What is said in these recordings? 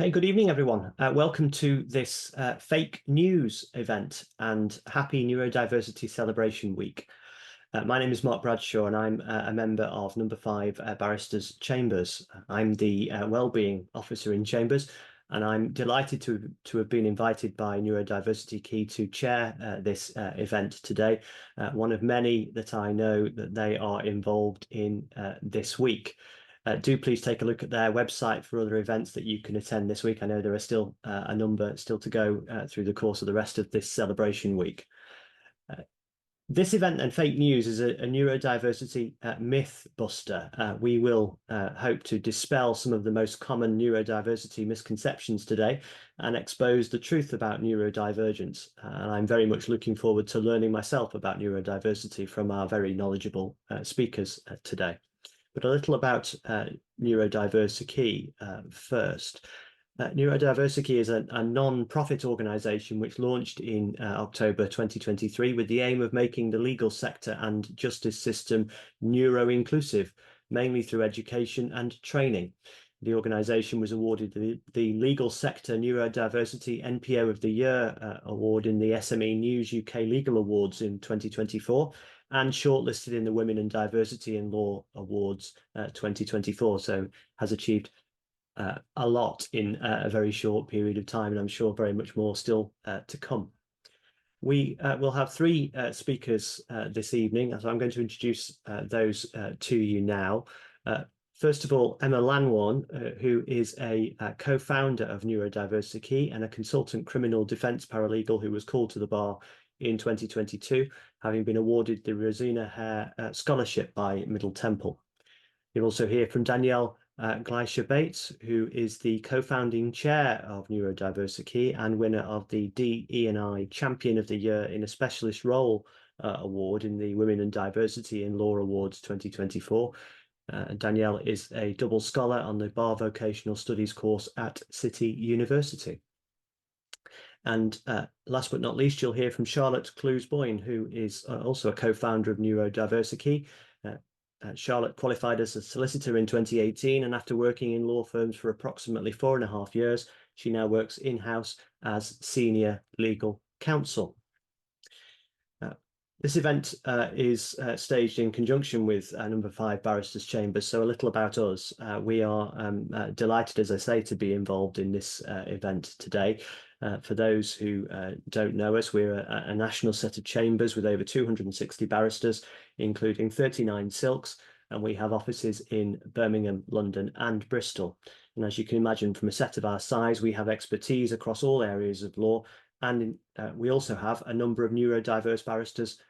Okay, good evening, everyone. Welcome to this fake news event and happy Neurodiversity Celebration Week. My name is Mark Bradshaw and I'm a member of No5 Barristers Chambers. I'm the Wellbeing Officer in Chambers, and I'm delighted to have been invited by Neurodiversity to chair this event today, one of many that I know that they are involved in this week. Do please take a look at their website for other events that you can attend this week. I know there are still a number still to go through the course of the rest of this celebration week. This event and fake news is a neurodiversity myth buster. We will hope to dispel some of the most common neurodiversity misconceptions today and expose the truth about neurodivergence. And I'm very much looking forward to learning myself about neurodiversity from our very knowledgeable speakers today. But a little about Neurodiversity first. Neurodiversity is a non-profit organisation which launched in October 2023 with the aim of making the legal sector and justice system neuro-inclusive, mainly through education and training. The organisation was awarded the Legal Sector Neurodiversity NPO of the Year award in the SME News UK Legal Awards in 2024 and shortlisted in the Women in Diversity in Law Awards 2024, so has achieved a lot in a very short period of time, and I'm sure very much more still to come. We will have three speakers this evening, so I'm going to introduce those to you now. First of all, Emma Lanwarn, who is a co-founder of Neurodiversity and a consultant criminal defence paralegal who was called to the bar in 2022, having been awarded the Rosina Hare Scholarship by Middle Temple. You'll also hear from Danielle Gleischer-Bates, who is the co-founding chair of Neurodiversity and winner of the DE&I Champion of the Year in a Specialist Role Award in the Women and Diversity in Law Awards 2024. Danielle is a double scholar on the Bar Vocational Studies course at City University. And last but not least, you'll hear from Charlotte Clues-Boyne, who is also a co-founder of Neurodiversity. Charlotte qualified as a solicitor in 2018, and after working in law firms for approximately 4.5 years, she now works in-house as senior legal counsel. This event is staged in conjunction with No5 Barristers Chambers, so a little about us. We are delighted, as I say, to be involved in this event today. For those who don't know us, we're a national set of chambers with over 260 barristers, including 39 silks, and we have offices in Birmingham, London and Bristol. And as you can imagine, from a set of our size, we have expertise across all areas of law, and we also have a number of neurodiverse barristers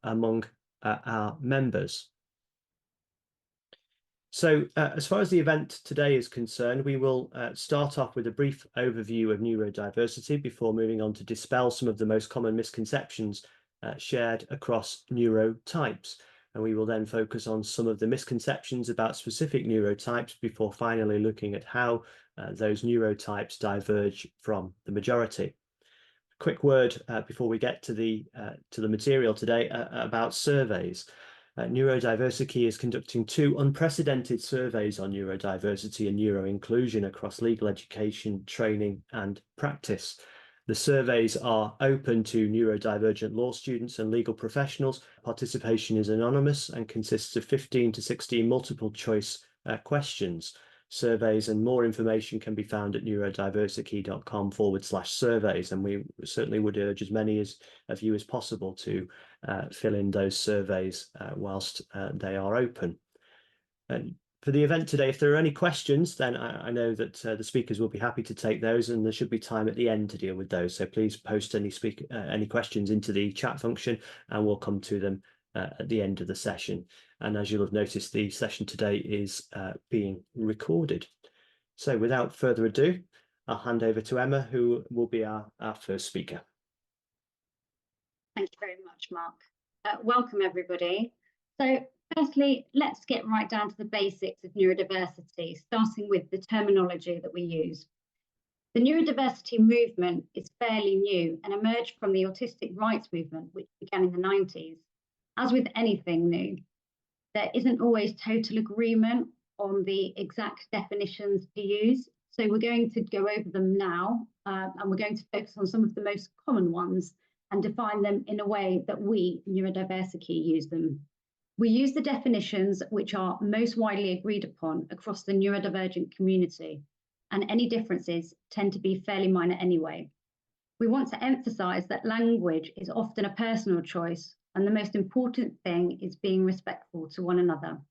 among our members. So as far as the event today is concerned, we will start off with a brief overview of neurodiversity before moving on to dispel some of the most common misconceptions shared across neurotypes. And we will then focus on some of the misconceptions about specific neurotypes before finally looking at how those neurotypes diverge from the majority. Quick word before we get to the material today about surveys. Neurodiversity is conducting 2 unprecedented surveys on neurodiversity and neuroinclusion across legal education, training and practice. The surveys are open to neurodivergent law students and legal professionals. Participation is anonymous and consists of 15 to 16 multiple choice questions. Surveys and more information can be found at neurodiversity.com/surveys, and we certainly would urge as many of you as possible to fill in those surveys whilst they are open. And for the event today, if there are any questions, then I know that the speakers will be happy to take those, and there should be time at the end to deal with those. So please post any questions into the chat function, and we'll come to them at the end of the session. And as you'll have noticed, the session today is being recorded. So without further ado, I'll hand over to Emma, who will be our first speaker. Thank you very much, Mark. Welcome, everybody. So firstly, let's get right down to the basics of neurodiversity, starting with the terminology that we use. The neurodiversity movement is fairly new and emerged from the autistic rights movement, which began in the 90s. As with anything new, there isn't always total agreement on the exact definitions to use. So we're going to go over them now, and we're going to focus on some of the most common ones and define them in a way that we, Neurodiversity, use them. We use the definitions which are most widely agreed upon across the neurodivergent community, and any differences tend to be fairly minor anyway. We want to emphasize that language is often a personal choice, and the most important thing is being respectful to one another.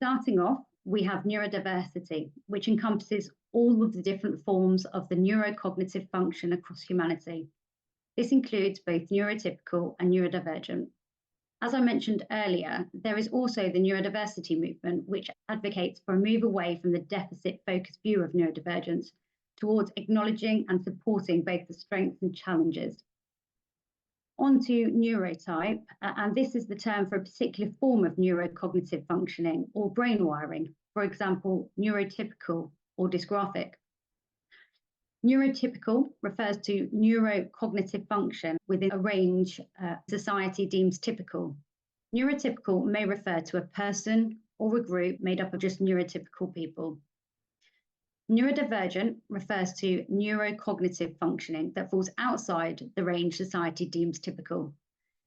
Starting off, we have neurodiversity, which encompasses all of the different forms of the neurocognitive function across humanity. This includes both neurotypical and neurodivergent. As I mentioned earlier, there is also the neurodiversity movement, which advocates for a move away from the deficit-focused view of neurodivergence towards acknowledging and supporting both the strengths and challenges. On to neurotype, and this is the term for a particular form of neurocognitive functioning or brain wiring, for example, neurotypical or dysgraphic. Neurotypical refers to neurocognitive function within a range society deems typical. Neurotypical may refer to a person or a group made up of just neurotypical people. Neurodivergent refers to neurocognitive functioning that falls outside the range society deems typical.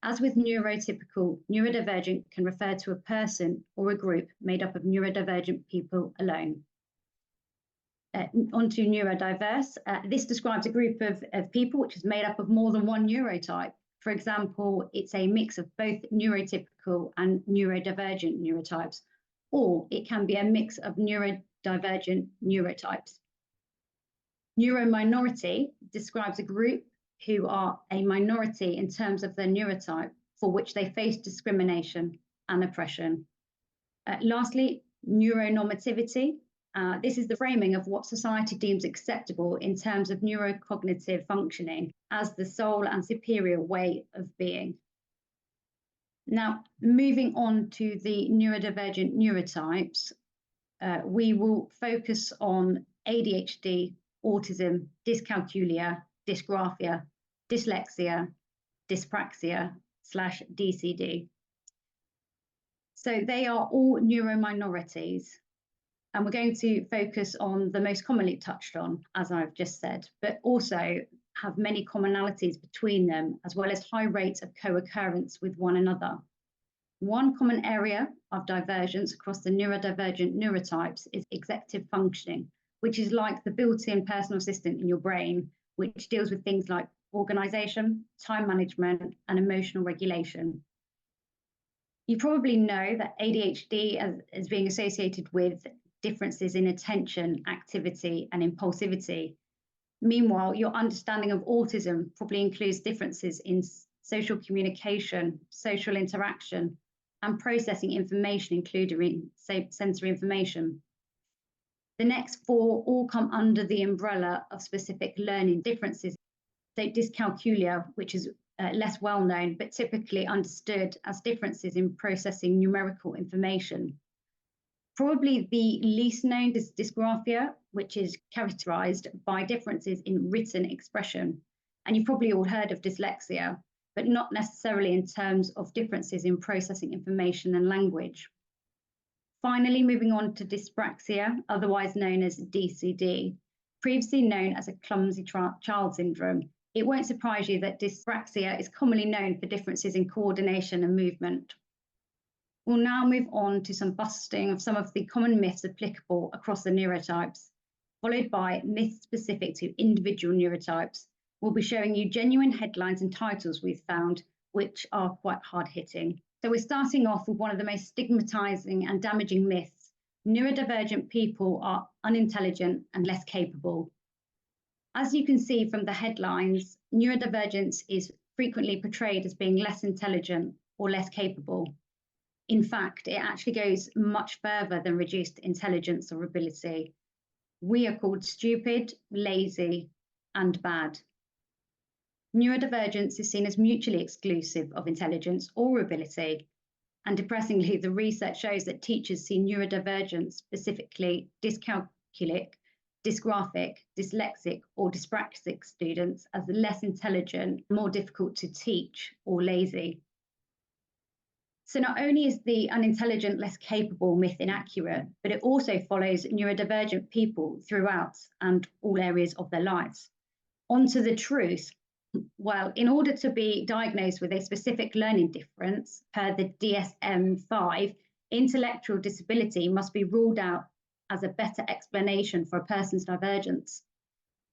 As with neurotypical, neurodivergent can refer to a person or a group made up of neurodivergent people alone. Onto neurodiverse. This describes a group of people which is made up of more than one neurotype. For example, it's a mix of both neurotypical and neurodivergent neurotypes, or it can be a mix of neurodivergent neurotypes. Neurominority describes a group who are a minority in terms of their neurotype for which they face discrimination and oppression. Lastly, neuronormativity. This is the framing of what society deems acceptable in terms of neurocognitive functioning as the sole and superior way of being. Now, moving on to the neurodivergent neurotypes, we will focus on ADHD, autism, dyscalculia, dysgraphia, dyslexia, dyspraxia/DCD. So they are all neurominorities, and we're going to focus on the most commonly touched on, as I've just said, but also have many commonalities between them, as well as high rates of co-occurrence with one another. One common area of divergence across the neurodivergent neurotypes is executive functioning, which is like the built-in personal assistant in your brain, which deals with things like organization, time management, and emotional regulation. You probably know that ADHD is being associated with differences in attention, activity, and impulsivity. Meanwhile, your understanding of autism probably includes differences in social communication, social interaction, and processing information, including sensory information. The next four all come under the umbrella of specific learning differences. So dyscalculia, which is less well known, but typically understood as differences in processing numerical information. Probably the least known is dysgraphia, which is characterized by differences in written expression. And you've probably all heard of dyslexia, but not necessarily in terms of differences in processing information and language. Finally, moving on to dyspraxia, otherwise known as DCD, previously known as a clumsy child syndrome. It won't surprise you that dyspraxia is commonly known for differences in coordination and movement. We'll now move on to some busting of some of the common myths applicable across the neurotypes, followed by myths specific to individual neurotypes. We'll be showing you genuine headlines and titles we've found, which are quite hard-hitting. So we're starting off with one of the most stigmatizing and damaging myths. Neurodivergent people are unintelligent and less capable. As you can see from the headlines, neurodivergence is frequently portrayed as being less intelligent or less capable. In fact, it actually goes much further than reduced intelligence or ability. We are called stupid, lazy, and bad. Neurodivergence is seen as mutually exclusive of intelligence or ability. And depressingly, the research shows that teachers see neurodivergence, specifically dyscalculic, dysgraphic, dyslexic, or dyspraxic students as less intelligent, more difficult to teach, or lazy. So not only is the unintelligent, less capable myth inaccurate, but it also follows neurodivergent people throughout and all areas of their lives. Onto the truth. Well, in order to be diagnosed with a specific learning difference per the DSM-5, intellectual disability must be ruled out as a better explanation for a person's divergence.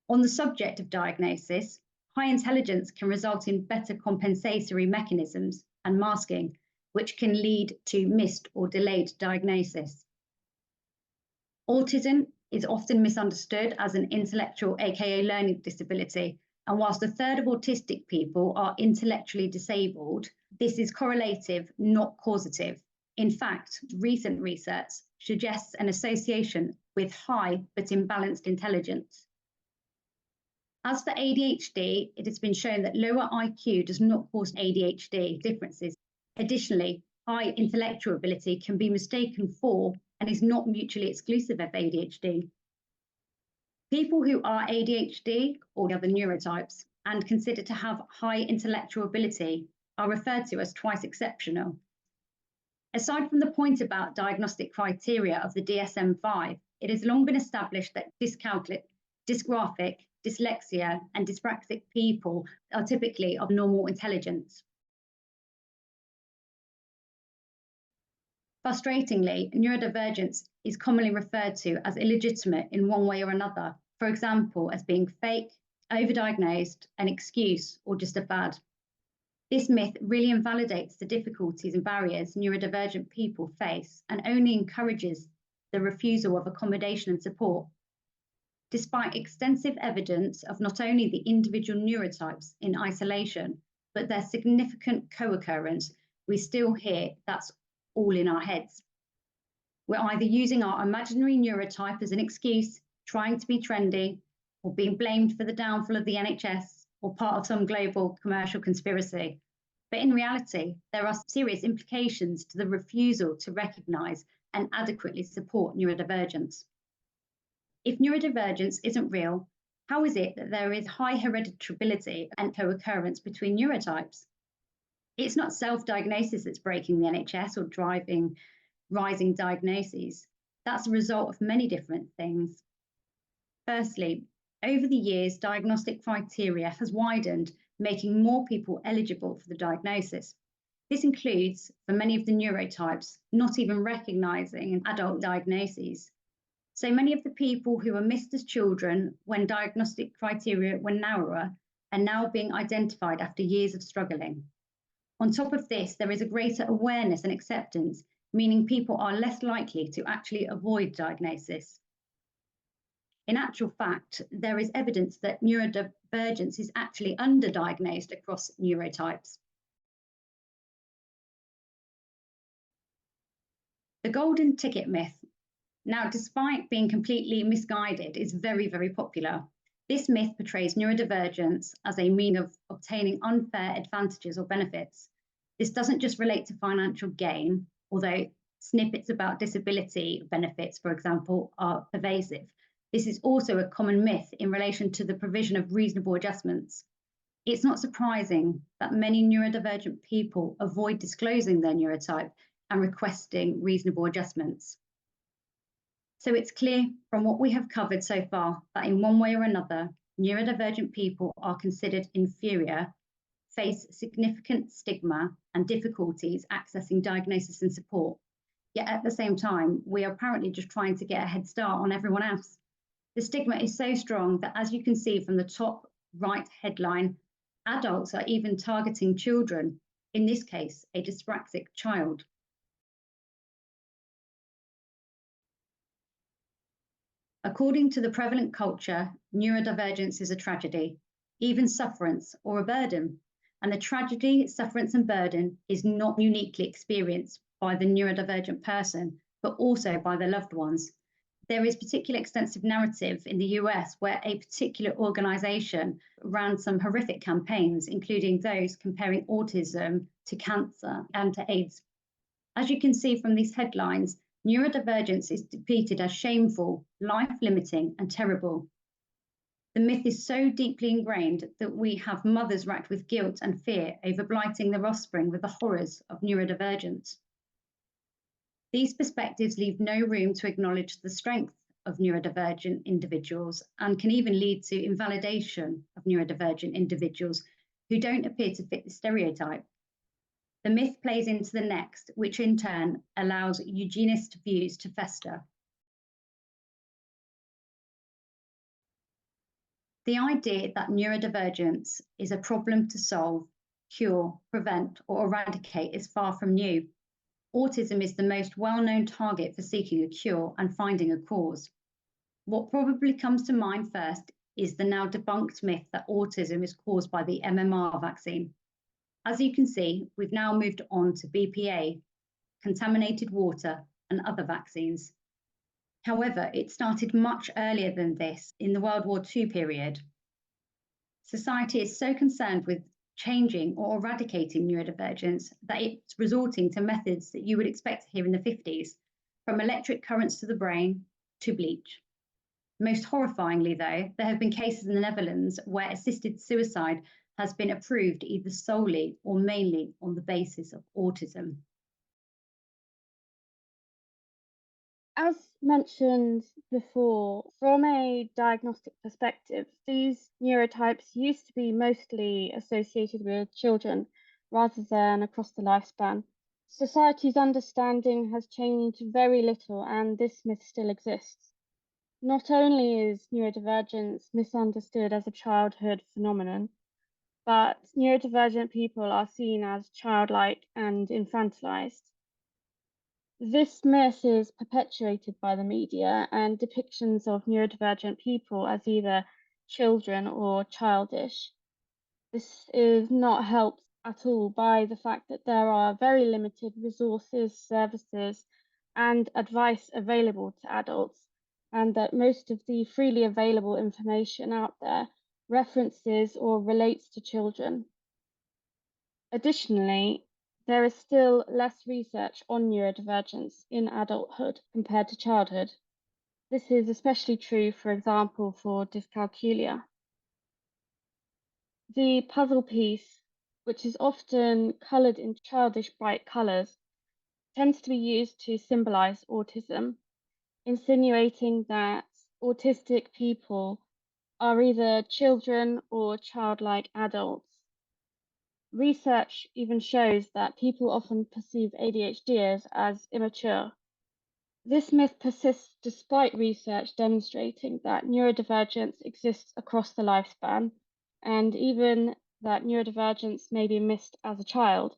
On the subject of diagnosis, high intelligence can result in better compensatory mechanisms and masking, which can lead to missed or delayed diagnosis. Autism is often misunderstood as an intellectual, aka learning disability, and whilst a third of autistic people are intellectually disabled, this is correlative, not causative. In fact, recent research suggests an association with high but imbalanced intelligence. As for ADHD, it has been shown that lower IQ does not cause ADHD differences. Additionally, high intellectual ability can be mistaken for and is not mutually exclusive of ADHD. People who are ADHD or the other neurotypes and considered to have high intellectual ability are referred to as twice exceptional. Aside from the point about diagnostic criteria of the DSM-5, it has long been established that dyscalculic, dysgraphic, dyslexia, and dyspraxic people are typically of normal intelligence. Frustratingly, neurodivergence is commonly referred to as illegitimate in one way or another, for example, as being fake, overdiagnosed, an excuse, or just a fad. This myth really invalidates the difficulties and barriers neurodivergent people face and only encourages the refusal of accommodation and support. Despite extensive evidence of not only the individual neurotypes in isolation, but their significant co-occurrence, we still hear that's all in our heads. We're either using our imaginary neurotype as an excuse, trying to be trendy, or being blamed for the downfall of the NHS, or part of some global commercial conspiracy. But in reality, there are serious implications to the refusal to recognise and adequately support neurodivergence. If neurodivergence isn't real, how is it that there is high hereditability and co-occurrence between neurotypes? It's not self-diagnosis that's breaking the NHS or driving rising diagnoses. That's a result of many different things. Firstly, over the years, diagnostic criteria has widened, making more people eligible for the diagnosis. This includes, for many of the neurotypes, not even recognising adult diagnoses. So many of the people who were missed as children when diagnostic criteria were narrower are now being identified after years of struggling. On top of this, there is a greater awareness and acceptance, meaning people are less likely to actually avoid diagnosis. In actual fact, there is evidence that neurodivergence is actually underdiagnosed across neurotypes. The golden ticket myth. Now, despite being completely misguided, is very, very popular. This myth portrays neurodivergence as a means of obtaining unfair advantages or benefits. This doesn't just relate to financial gain, although snippets about disability benefits, for example, are pervasive. This is also a common myth in relation to the provision of reasonable adjustments. It's not surprising that many neurodivergent people avoid disclosing their neurotype and requesting reasonable adjustments. So it's clear from what we have covered so far that in one way or another, neurodivergent people are considered inferior, face significant stigma and difficulties accessing diagnosis and support. Yet at the same time, we are apparently just trying to get a head start on everyone else. The stigma is so strong that, as you can see from the top right headline, adults are even targeting children, in this case, a dyspraxic child. According to the prevalent culture, neurodivergence is a tragedy, even sufferance or a burden. And the tragedy, sufferance, and burden is not uniquely experienced by the neurodivergent person, but also by their loved ones. There is particular extensive narrative in the US where a particular organisation ran some horrific campaigns, including those comparing autism to cancer and to AIDS. As you can see from these headlines, neurodivergence is depicted as shameful, life-limiting, and terrible. The myth is so deeply ingrained that we have mothers racked with guilt and fear over blighting their offspring with the horrors of neurodivergence. These perspectives leave no room to acknowledge the strength of neurodivergent individuals and can even lead to invalidation of neurodivergent individuals who don't appear to fit the stereotype. The myth plays into the next, which in turn allows eugenist views to fester. The idea that neurodivergence is a problem to solve, cure, prevent, or eradicate is far from new. Autism is the most well-known target for seeking a cure and finding a cause. What probably comes to mind first is the now debunked myth that autism is caused by the MMR vaccine. As you can see, we've now moved on to BPA, contaminated water, and other vaccines. However, it started much earlier than this in the World War II period. Society is so concerned with changing or eradicating neurodivergence that it's resorting to methods that you would expect to hear in the 50s, from electric currents to the brain to bleach. Most horrifyingly, though, there have been cases in the Netherlands where assisted suicide has been approved either solely or mainly on the basis of autism. As mentioned before, from a diagnostic perspective, these neurotypes used to be mostly associated with children rather than across the lifespan. Society's understanding has changed very little, and this myth still exists. Not only is neurodivergence misunderstood as a childhood phenomenon, but neurodivergent people are seen as childlike and infantilized. This myth is perpetuated by the media and depictions of neurodivergent people as either children or childish. This is not helped at all by the fact that there are very limited resources, services, and advice available to adults, and that most of the freely available information out there references or relates to children. Additionally, there is still less research on neurodivergence in adulthood compared to childhood. This is especially true, for example, for dyscalculia. The puzzle piece, which is often coloured in childish bright colours, tends to be used to symbolize autism, insinuating that autistic people are either children or childlike adults. Research even shows that people often perceive ADHD as immature. This myth persists despite research demonstrating that neurodivergence exists across the lifespan, and even that neurodivergence may be missed as a child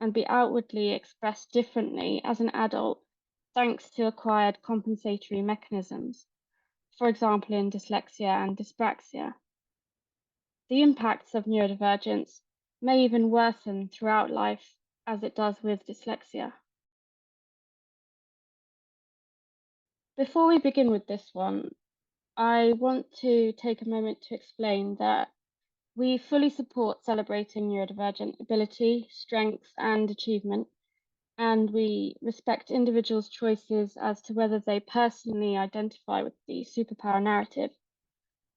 and be outwardly expressed differently as an adult thanks to acquired compensatory mechanisms, for example in dyslexia and dyspraxia. The impacts of neurodivergence may even worsen throughout life, as it does with dyslexia. Before we begin with this one, I want to take a moment to explain that we fully support celebrating neurodivergent ability, strength, and achievement, and we respect individuals' choices as to whether they personally identify with the superpower narrative.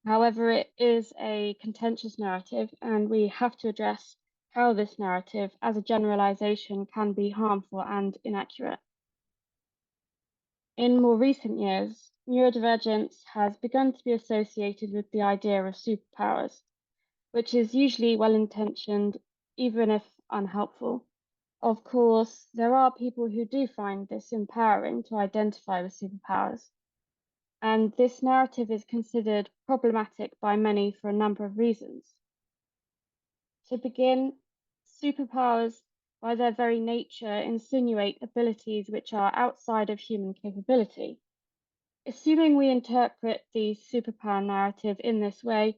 However, it is a contentious narrative, and we have to address how this narrative, as a generalization, can be harmful and inaccurate. In more recent years, neurodivergence has begun to be associated with the idea of superpowers, which is usually well-intentioned, even if unhelpful. Of course, there are people who do find this empowering to identify with superpowers, and this narrative is considered problematic by many for a number of reasons. To begin, superpowers, by their very nature, insinuate abilities which are outside of human capability. Assuming we interpret the superpower narrative in this way,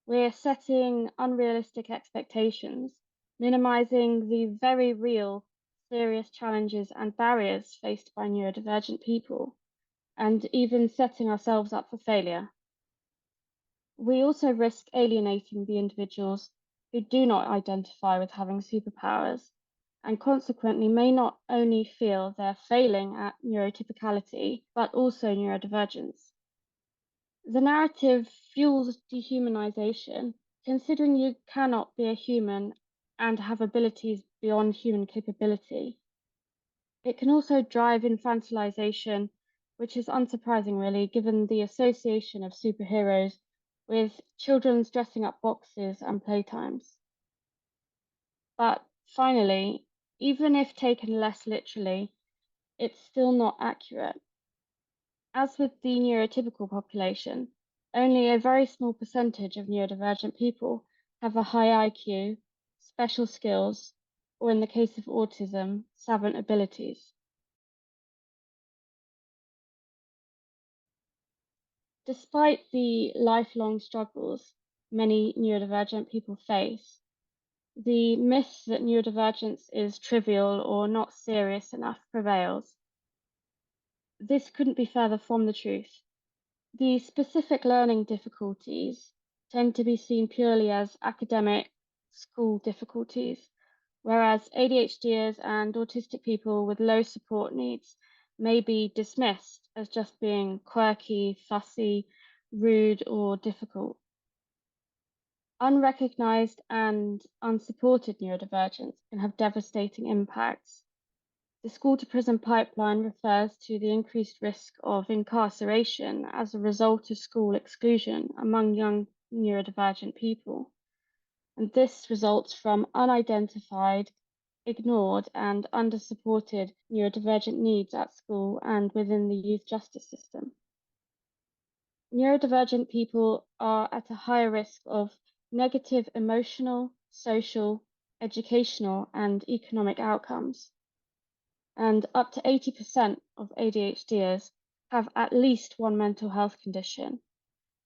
we're setting unrealistic expectations, minimizing the very real, serious challenges and barriers faced by neurodivergent people, and even setting ourselves up for failure. We also risk alienating the individuals who do not identify with having superpowers, and consequently may not only feel they're failing at neurotypicality, but also neurodivergence. The narrative fuels dehumanization, considering you cannot be a human and have abilities beyond human capability. It can also drive infantilization, which is unsurprising, really, given the association of superheroes with children's dressing up boxes and playtimes. But finally, even if taken less literally, it's still not accurate. As with the neurotypical population, only a very small percentage of neurodivergent people have a high IQ, special skills, or in the case of autism, savant abilities. Despite the lifelong struggles many neurodivergent people face, the myth that neurodivergence is trivial or not serious enough prevails. This couldn't be further from the truth. The specific learning difficulties tend to be seen purely as academic school difficulties, whereas ADHDers and autistic people with low support needs may be dismissed as just being quirky, fussy, rude, or difficult. Unrecognized and unsupported neurodivergence can have devastating impacts. The school to prison pipeline refers to the increased risk of incarceration as a result of school exclusion among young neurodivergent people. And this results from unidentified, ignored, and undersupported neurodivergent needs at school and within the youth justice system. Neurodivergent people are at a higher risk of negative emotional, social, educational, and economic outcomes. And up to 80% of ADHDers have at least one mental health condition.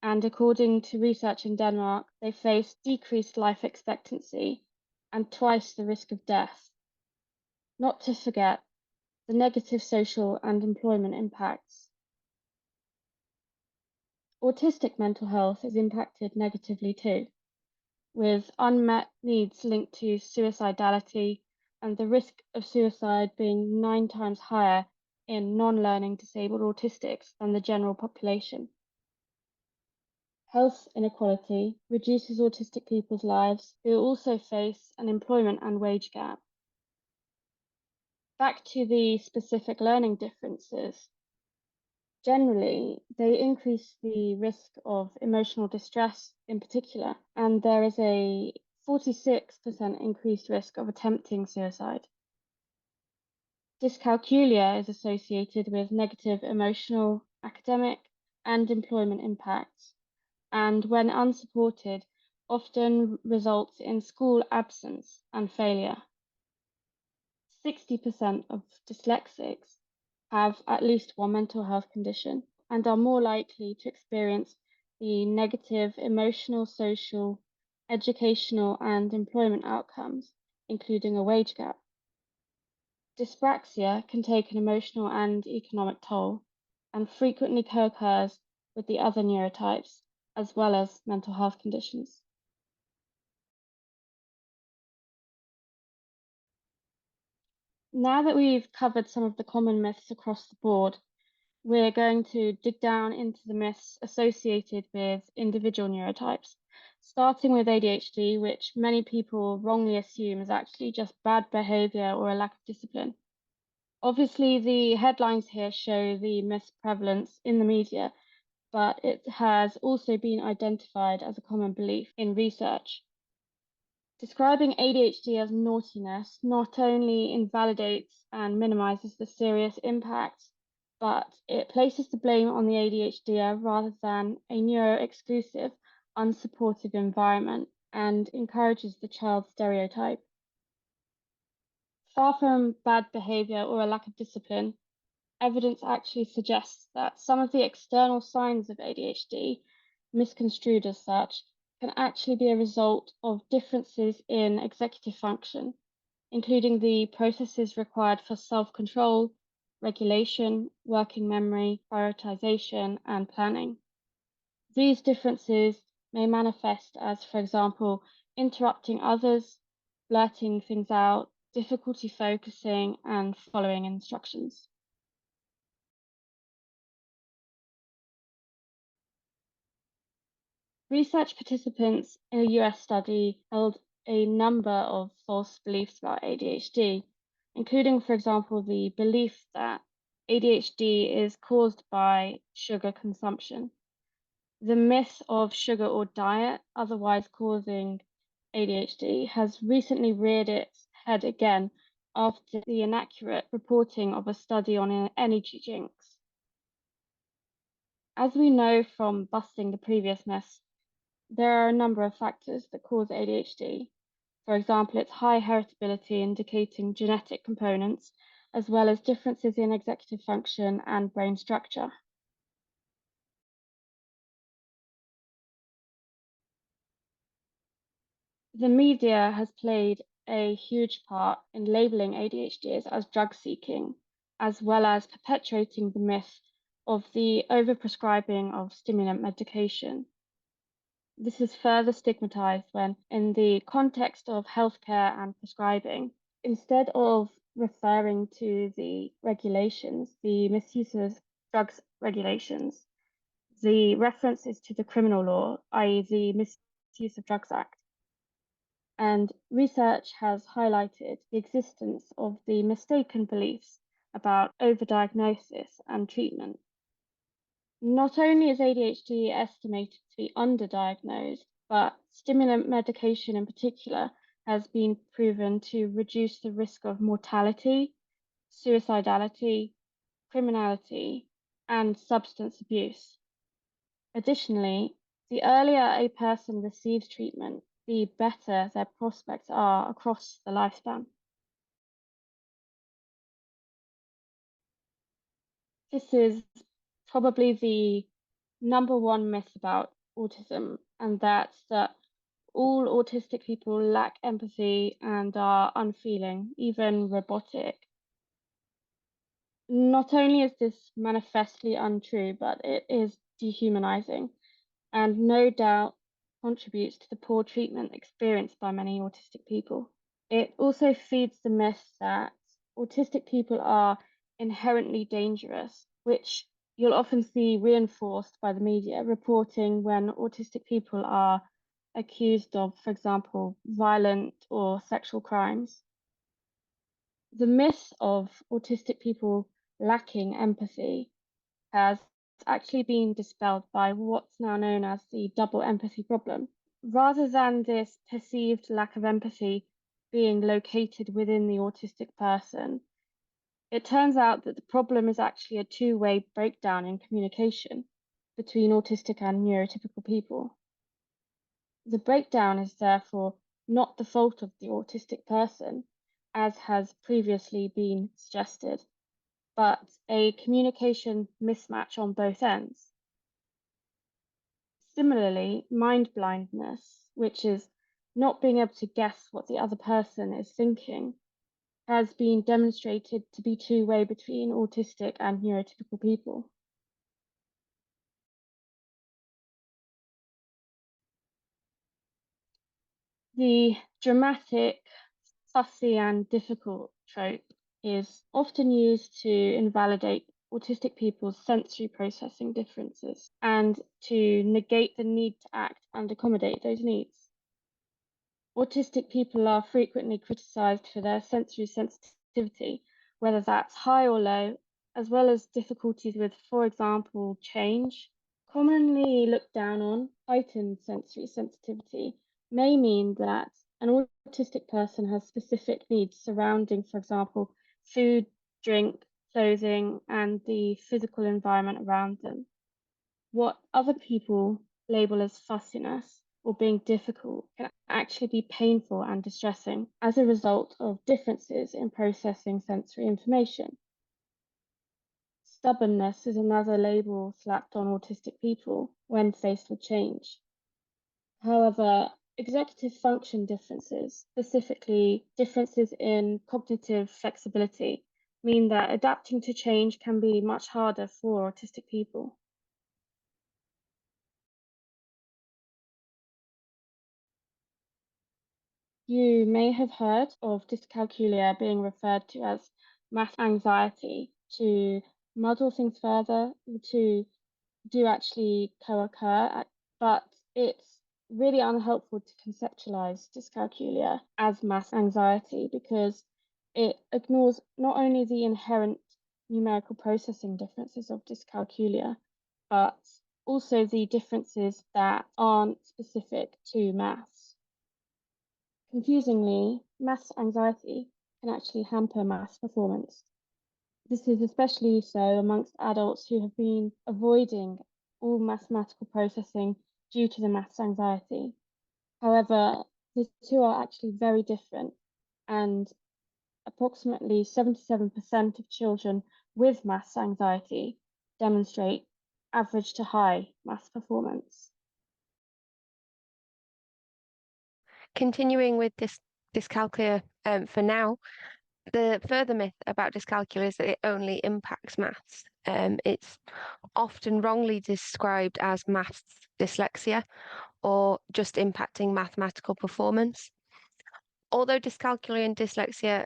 And according to research in Denmark, they face decreased life expectancy and twice the risk of death. Not to forget the negative social and employment impacts. Autistic mental health is impacted negatively too, with unmet needs linked to suicidality and the risk of suicide being 9 times higher in non-learning disabled autistics than the general population. Health inequality reduces autistic people's lives who also face an employment and wage gap. Back to the specific learning differences. Generally, they increase the risk of emotional distress in particular, and there is a 46% increased risk of attempting suicide. Dyscalculia is associated with negative emotional, academic, and employment impacts, and when unsupported, often results in school absence and failure. 60% of dyslexics have at least one mental health condition and are more likely to experience the negative emotional, social, educational, and employment outcomes, including a wage gap. Dyspraxia can take an emotional and economic toll and frequently co-occurs with the other neurotypes, as well as mental health conditions. Now that we've covered some of the common myths across the board, we're going to dig down into the myths associated with individual neurotypes, starting with ADHD, which many people wrongly assume is actually just bad behavior or a lack of discipline. Obviously, the headlines here show the myth prevalence in the media, but it has also been identified as a common belief in research. Describing ADHD as naughtiness not only invalidates and minimizes the serious impacts, but it places the blame on the ADHDer rather than a neuro-exclusive, unsupportive environment and encourages the child's stereotype. Far from bad behavior or a lack of discipline, evidence actually suggests that some of the external signs of ADHD, misconstrued as such, can actually be a result of differences in executive function, including the processes required for self-control, regulation, working memory, prioritization, and planning. These differences may manifest as, for example, interrupting others, blurting things out, difficulty focusing, and following instructions. Research participants in a US study held a number of false beliefs about ADHD, including, for example, the belief that ADHD is caused by sugar consumption. The myth of sugar or diet otherwise causing ADHD has recently reared its head again after the inaccurate reporting of a study on energy drinks. As we know from busting the previous myths, there are a number of factors that cause ADHD. For example, its high heritability indicating genetic components, as well as differences in executive function and brain structure. The media has played a huge part in labeling ADHD as drug seeking, as well as perpetuating the myth of the overprescribing of stimulant medication. This is further stigmatized when, in the context of healthcare and prescribing, instead of referring to the regulations, the misuse of drugs regulations, the reference is to the criminal law, i.e., the Misuse of Drugs Act. And research has highlighted the existence of the mistaken beliefs about overdiagnosis and treatment. Not only is ADHD estimated to be underdiagnosed, but stimulant medication in particular has been proven to reduce the risk of mortality, suicidality, criminality, and substance abuse. Additionally, the earlier a person receives treatment, the better their prospects are across the lifespan. This is probably the number one myth about autism, and that's that all autistic people lack empathy and are unfeeling, even robotic. Not only is this manifestly untrue, but it is dehumanizing and no doubt contributes to the poor treatment experienced by many autistic people. It also feeds the myth that autistic people are inherently dangerous, which you'll often see reinforced by the media reporting when autistic people are accused of, for example, violent or sexual crimes. The myth of autistic people lacking empathy has actually been dispelled by what's now known as the double empathy problem. Rather than this perceived lack of empathy being located within the autistic person, it turns out that the problem is actually a two-way breakdown in communication between autistic and neurotypical people. The breakdown is therefore not the fault of the autistic person, as has previously been suggested, but a communication mismatch on both ends. Similarly, mind blindness, which is not being able to guess what the other person is thinking, has been demonstrated to be two-way between autistic and neurotypical people. The dramatic, fussy, and difficult trope is often used to invalidate autistic people's sensory processing differences and to negate the need to act and accommodate those needs. Autistic people are frequently criticized for their sensory sensitivity, whether that's high or low, as well as difficulties with, for example, change. Commonly looked down on, heightened sensory sensitivity may mean that an autistic person has specific needs surrounding, for example, food, drink, clothing, and the physical environment around them. What other people label as fussiness or being difficult can actually be painful and distressing as a result of differences in processing sensory information. Stubbornness is another label slapped on autistic people when faced with change. However, executive function differences, specifically differences in cognitive flexibility, mean that adapting to change can be much harder for autistic people. You may have heard of dyscalculia being referred to as math anxiety. To muddle things further, to do actually co-occur, but it's really unhelpful to conceptualize dyscalculia as maths anxiety because it ignores not only the inherent numerical processing differences of dyscalculia, but also the differences that aren't specific to maths. Confusingly, maths anxiety can actually hamper maths performance. This is especially so amongst adults who have been avoiding all mathematical processing due to the maths anxiety. However, the two are actually very different, and approximately 77% of children with maths anxiety demonstrate average to high maths performance. Continuing with this dyscalculia for now, the further myth about dyscalculia is that it only impacts maths. It's often wrongly described as maths dyslexia or just impacting mathematical performance. Although dyscalculia and dyslexia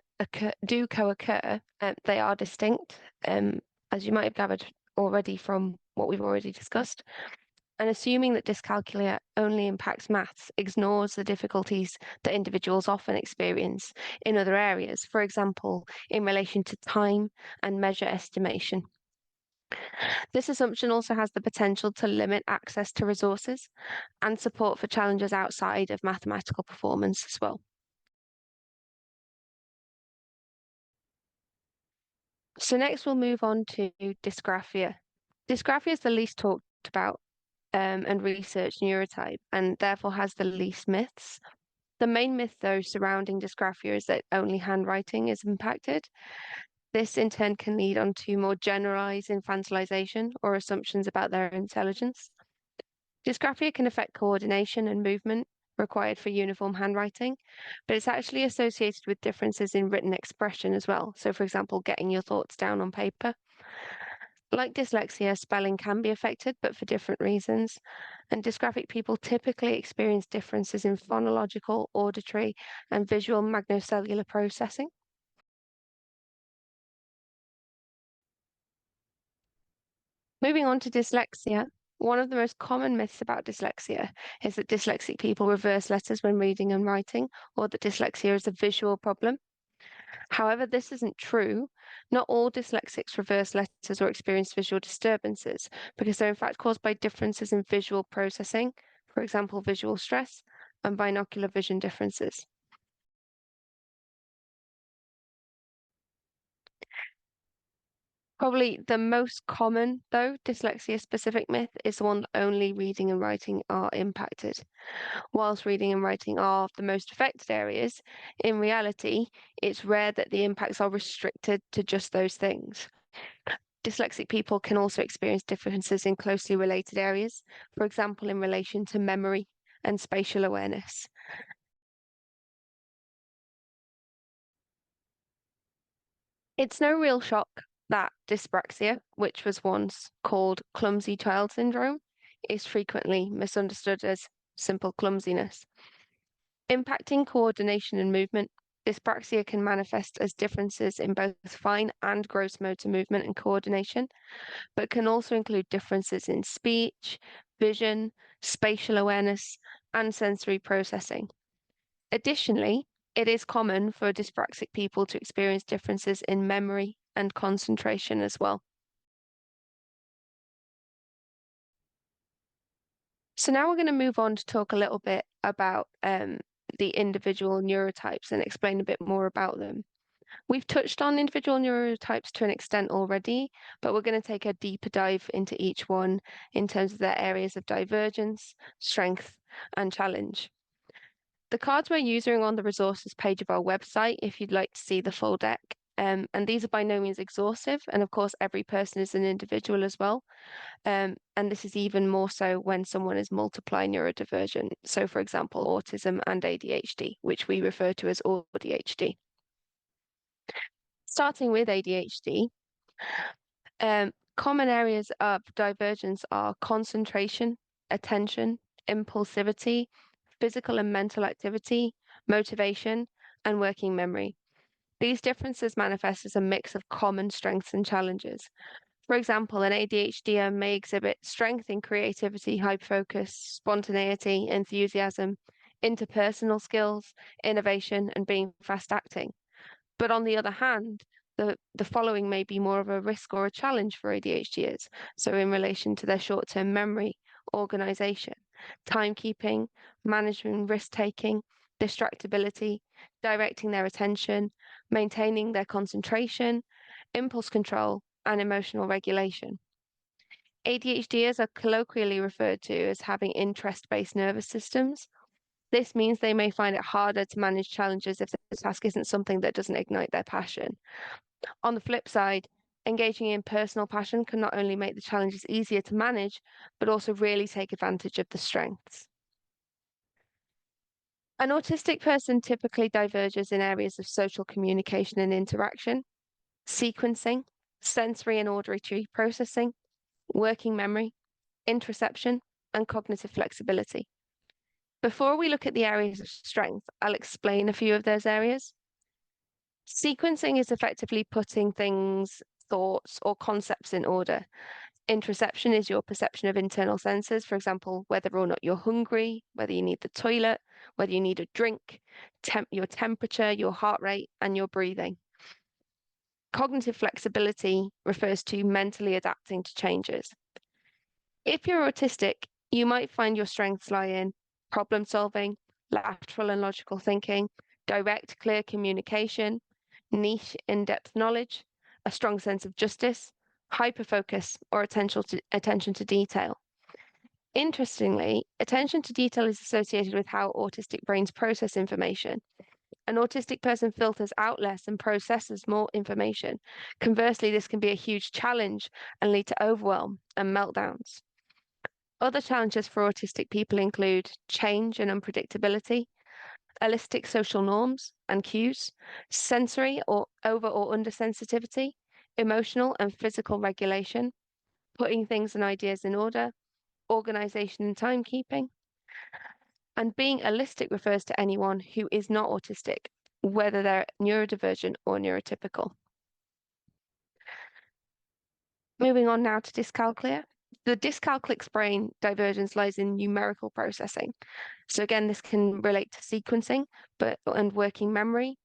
do co-occur, they are distinct, as you might have gathered already from what we've already discussed. And assuming that dyscalculia only impacts maths ignores the difficulties that individuals often experience in other areas, for example, in relation to time and measure estimation. This assumption also has the potential to limit access to resources and support for challenges outside of mathematical performance as well. So next we'll move on to dysgraphia. Dysgraphia is the least talked about and researched neurotype, and therefore has the least myths. The main myth, though, surrounding dysgraphia is that only handwriting is impacted. This, in turn, can lead on to more generalized infantilization or assumptions about their intelligence. Dysgraphia can affect coordination and movement required for uniform handwriting, but it's actually associated with differences in written expression as well. So, for example, getting your thoughts down on paper. Like dyslexia, spelling can be affected, but for different reasons. And dysgraphic people typically experience differences in phonological, auditory, and visual magnocellular processing. Moving on to dyslexia, one of the most common myths about dyslexia is that dyslexic people reverse letters when reading and writing, or that dyslexia is a visual problem. However, this isn't true. Not all dyslexics reverse letters or experience visual disturbances, because they're in fact caused by differences in visual processing, for example, visual stress and binocular vision differences. Probably the most common, though, dyslexia-specific myth is the one that only reading and writing are impacted. Whilst reading and writing are the most affected areas, in reality, it's rare that the impacts are restricted to just those things. Dyslexic people can also experience differences in closely related areas, for example, in relation to memory and spatial awareness. It's no real shock that dyspraxia, which was once called clumsy child syndrome, is frequently misunderstood as simple clumsiness. Impacting coordination and movement, dyspraxia can manifest as differences in both fine and gross motor movement and coordination, but can also include differences in speech, vision, spatial awareness, and sensory processing. Additionally, it is common for dyspraxic people to experience differences in memory and concentration as well. So now we're going to move on to talk a little bit about the individual neurotypes and explain a bit more about them. We've touched on individual neurotypes to an extent already, but we're going to take a deeper dive into each one in terms of their areas of divergence, strength, and challenge. The cards we're using are on the resources page of our website if you'd like to see the full deck. And these are by no means exhaustive. And of course, every person is an individual as well. And this is even more so when someone is multiply neurodivergent. So for example, autism and ADHD, which we refer to as ADHD. Starting with ADHD, common areas of divergence are concentration, attention, impulsivity, physical and mental activity, motivation, and working memory. These differences manifest as a mix of common strengths and challenges. For example, an ADHDer may exhibit strength in creativity, hyperfocus, spontaneity, enthusiasm, interpersonal skills, innovation, and being fast acting. But on the other hand, the following may be more of a risk or a challenge for ADHDers. So in relation to their short-term memory, organization, timekeeping, managing risk-taking, distractibility, directing their attention, maintaining their concentration, impulse control, and emotional regulation. ADHDers are colloquially referred to as having interest-based nervous systems. This means they may find it harder to manage challenges if the task isn't something that doesn't ignite their passion. On the flip side, engaging in personal passion can not only make the challenges easier to manage, but also really take advantage of the strengths. An autistic person typically diverges in areas of social communication and interaction, sequencing, sensory and auditory processing, working memory, interoception, and cognitive flexibility. Before we look at the areas of strength, I'll explain a few of those areas. Sequencing is effectively putting things, thoughts, or concepts in order. Interoception is your perception of internal senses, for example, whether or not you're hungry, whether you need the toilet, whether you need a drink, your temperature, your heart rate, and your breathing. Cognitive flexibility refers to mentally adapting to changes. If you're autistic, you might find your strengths lie in problem solving, lateral and logical thinking, direct, clear communication, niche, in-depth knowledge, a strong sense of justice, hyperfocus, or attention to detail. Interestingly, attention to detail is associated with how autistic brains process information. An autistic person filters out less and processes more information. Conversely, this can be a huge challenge and lead to overwhelm and meltdowns. Other challenges for autistic people include change and unpredictability, holistic social norms and cues, sensory or over or under sensitivity, emotional and physical regulation, putting things and ideas in order, organization and timekeeping. And being holistic refers to anyone who is not autistic, whether they're neurodivergent or neurotypical. Moving on now to dyscalculia. The dyscalculic's brain divergence lies in numerical processing. So again, this can relate to sequencing and working memory,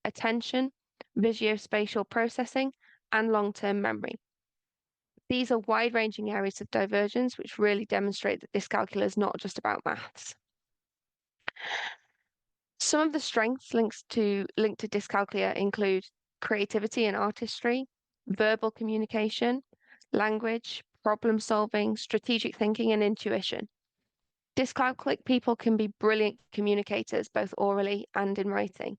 attention, visuospatial processing, and long-term memory. These are wide-ranging areas of divergence which really demonstrate that dyscalculia is not just about maths. Some of the strengths linked to dyscalculia include creativity and artistry, verbal communication, language, problem solving, strategic thinking, and intuition. Dyscalculic people can be brilliant communicators, both orally and in writing.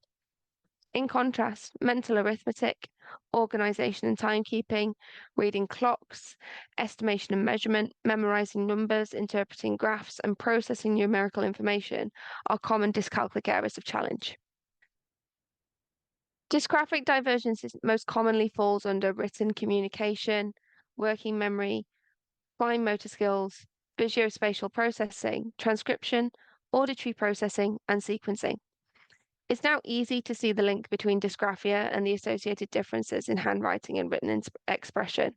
In contrast, mental arithmetic, organization and timekeeping, reading clocks, estimation and measurement, memorizing numbers, interpreting graphs, and processing numerical information are common dyscalculic areas of challenge. Dysgraphic divergence most commonly falls under written communication, working memory, fine motor skills, visuospatial processing, transcription, auditory processing, and sequencing. It's now easy to see the link between dysgraphia and the associated differences in handwriting and written expression.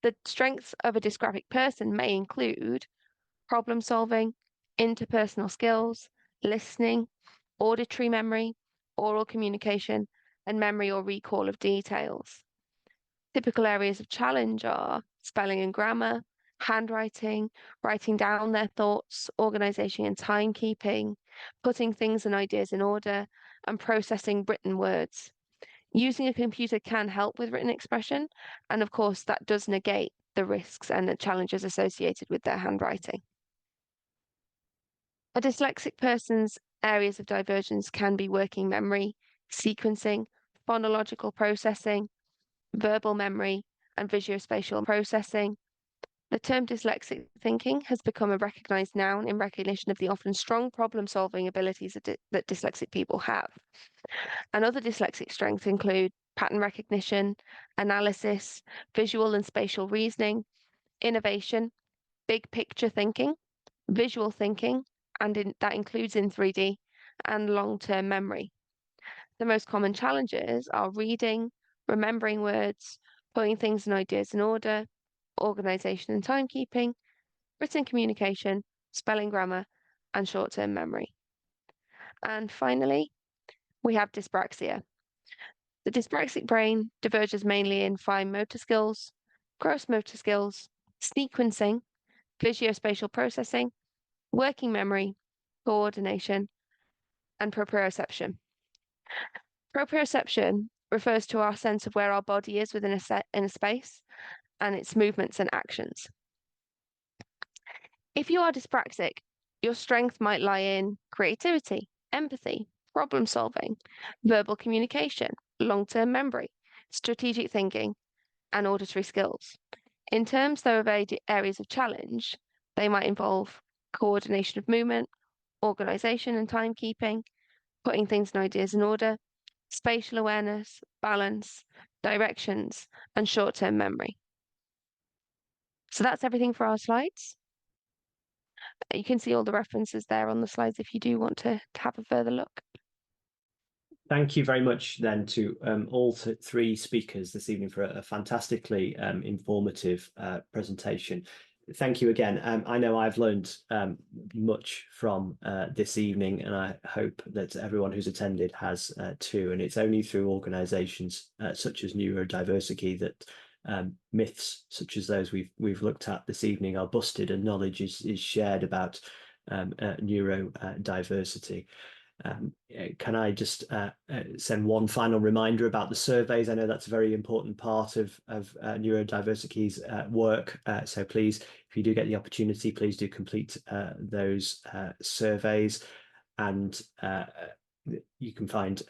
The strengths of a dysgraphic person may include problem solving, interpersonal skills, listening, auditory memory, oral communication, and memory or recall of details. Typical areas of challenge are spelling and grammar, handwriting, writing down their thoughts, organization and timekeeping, putting things and ideas in order, and processing written words. Using a computer can help with written expression, and of course that does negate the risks and the challenges associated with their handwriting. A dyslexic person's areas of divergence can be working memory, sequencing, phonological processing, verbal memory, and visuospatial processing. The term dyslexic thinking has become a recognized noun in recognition of the often strong problem-solving abilities that dyslexic people have. And other dyslexic strengths include pattern recognition, analysis, visual and spatial reasoning, innovation, big picture thinking, visual thinking, and that includes in 3D, and long-term memory. The most common challenges are reading, remembering words, putting things and ideas in order, organisation and timekeeping, written communication, spelling grammar, and short-term memory. And finally, we have dyspraxia. The dyspraxic brain diverges mainly in fine motor skills, gross motor skills, sequencing, visuospatial processing, working memory, coordination, and proprioception. Proprioception refers to our sense of where our body is within in a space and its movements and actions. If you are dyspraxic, your strength might lie in creativity, empathy, problem solving, verbal communication, long-term memory, strategic thinking, and auditory skills. In terms, though, of areas of challenge, they might involve coordination of movement, organisation and timekeeping, putting things and ideas in order, spatial awareness, balance, directions, and short-term memory. So that's everything for our slides. You can see all the references there on the slides if you do want to have a further look. Thank you very much then to all three speakers this evening for a fantastically informative presentation. Thank you again. I know I've learned much from this evening, and I hope that everyone who's attended has too. And it's only through organisations such as Neurodiversity that myths such as those we've looked at this evening are busted and knowledge is shared about neurodiversity. Can I just send one final reminder about the surveys? I know that's a very important part of Neurodiversity's work. So please, if you do get the opportunity, please do complete those surveys. And you can find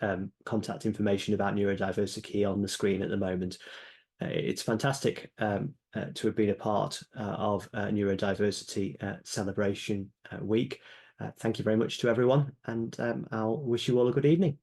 contact information about Neurodiversity on the screen at the moment. It's fantastic to have been a part of Neurodiversity Celebration Week. Thank you very much to everyone, and I'll wish you all a good evening.